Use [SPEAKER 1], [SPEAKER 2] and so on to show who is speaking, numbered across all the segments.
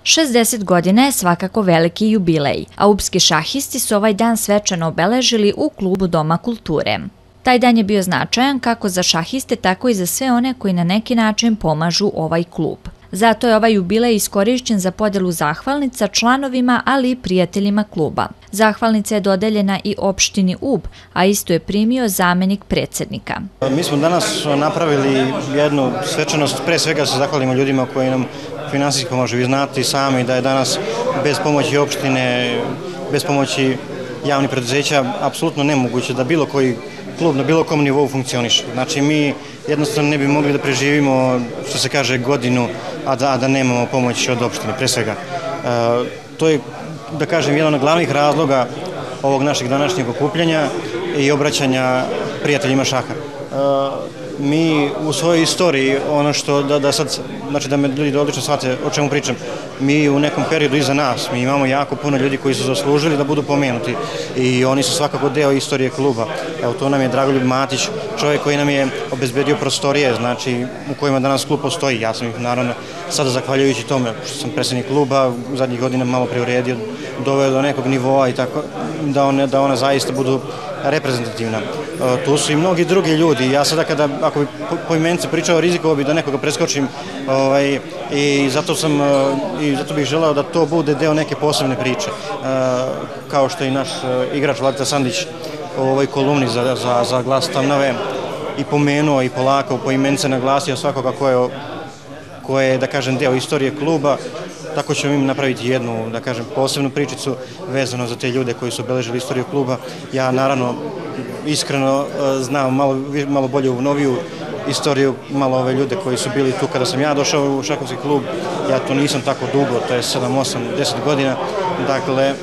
[SPEAKER 1] 60 godina je svakako veliki jubilej, a upski šahisti su ovaj dan svečano obeležili u klubu Doma kulture. Taj dan je bio značajan kako za šahiste, tako i za sve one koji na neki način pomažu ovaj klub. Zato je ovaj jubilej iskorišćen za podelu zahvalnica članovima, ali i prijateljima kluba. Zahvalnica je dodeljena i opštini Ub, a isto je primio zamenik predsjednika.
[SPEAKER 2] Mi smo danas napravili jednu svečanost, pre svega se zahvalimo ljudima koji nam finansijski pomažu. Vi znate sami da je danas bez pomoći opštine, bez pomoći javnih preduzeća apsolutno nemoguće da bilo koji klub na bilo kom nivou funkcioniše. Znači mi jednostavno ne bi mogli da preživimo, što se kaže, godinu, a da nemamo pomoć od opštine, pre svega. To je, da kažem, jedan od glavnih razloga ovog našeg današnjeg okupljanja i obraćanja prijateljima šaha. Mi u svojoj istoriji, ono što da sad, znači da me ljudi odlično shvate o čemu pričam, mi u nekom periodu iza nas, mi imamo jako puno ljudi koji su zaslužili da budu pomenuti i oni su svakako deo istorije kluba. Evo, to nam je Dragoljub Matić, čovjek koji nam je obezbedio prostorije, znači u kojima danas klub postoji. Ja sam ih naravno sada zahvaljujući tome što sam predsjednik kluba u zadnjih godina malo preuredio, doveo do nekog nivoa i tako da ona zaista budu reprezentativna. Tu su i mnogi drugi ljudi. Ja sada ako bi poimence pričao, rizikovao bi da nekoga preskočim i zato bih želeo da to bude deo neke posebne priče. Kao što je i naš igrač Vladeta Sandić u ovoj kolumni za Glas Tamnave i pomenuo i polako poimence naglasio svakoga ko je, da kažem, deo istorije kluba. Tako ćemo im napraviti jednu, da kažem, posebnu pričicu vezano za te ljude koji su obeležili istoriju kluba. Ja naravno iskreno znam malo bolje u noviju istoriju, malo ove ljude koji su bili tu kada sam ja došao u šahovski klub. Ja to nisam tako dugo, to je 7, 8, 10 godina. Dakle,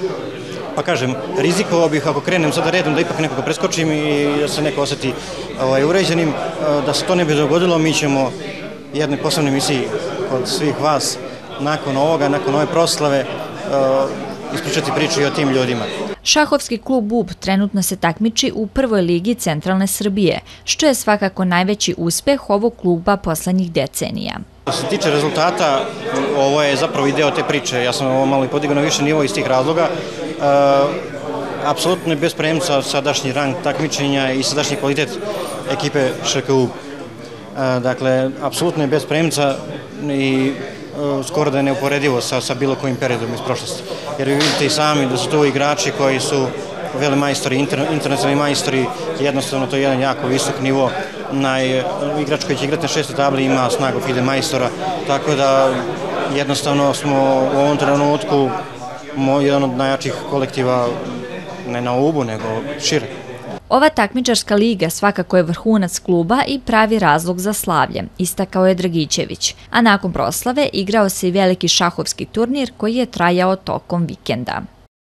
[SPEAKER 2] pa kažem, rizikovao bih ako krenem sada redom da ipak nekoga preskočim i da se neko osjeti uređenim. Da se to ne bi dogodilo, mi ćemo jednoj posebnoj emisiji kod svih vas nakon ovoga, nakon ove proslave, ispričati priču i o tim ljudima.
[SPEAKER 1] Šahovski klub Ub trenutno se takmiči u prvoj ligi Centralne Srbije, što je svakako najveći uspeh ovog kluba poslednjih decenija.
[SPEAKER 2] Što se tiče rezultata, ovo je zapravo i deo te priče. Ja sam ovo malo i podigao na više nivo iz tih razloga. Apsolutno je bez premca sadašnji rang takmičenja i sadašnji kvalitet ekipe ŠK Ub. Dakle, apsolutno je bez premca i skoro da je neuporedivo sa bilo kojim periodom iz prošlosti. Jer vi vidite i sami da su to igrači koji su velemajstori, internacionalni majstori, jednostavno to je jedan jako visok nivo. Igrač koji će igrati na 6. tabli ima snagu FIDE majstora, tako da jednostavno smo u ovom trenutku jedan od najjačih kolektiva, ne na Ubu, nego šire.
[SPEAKER 1] Ova takmičarska liga svakako je vrhunac kluba i pravi razlog za slavlje, istakao je Dragićević, a nakon proslave igrao se i veliki šahovski turnir koji je trajao tokom vikenda.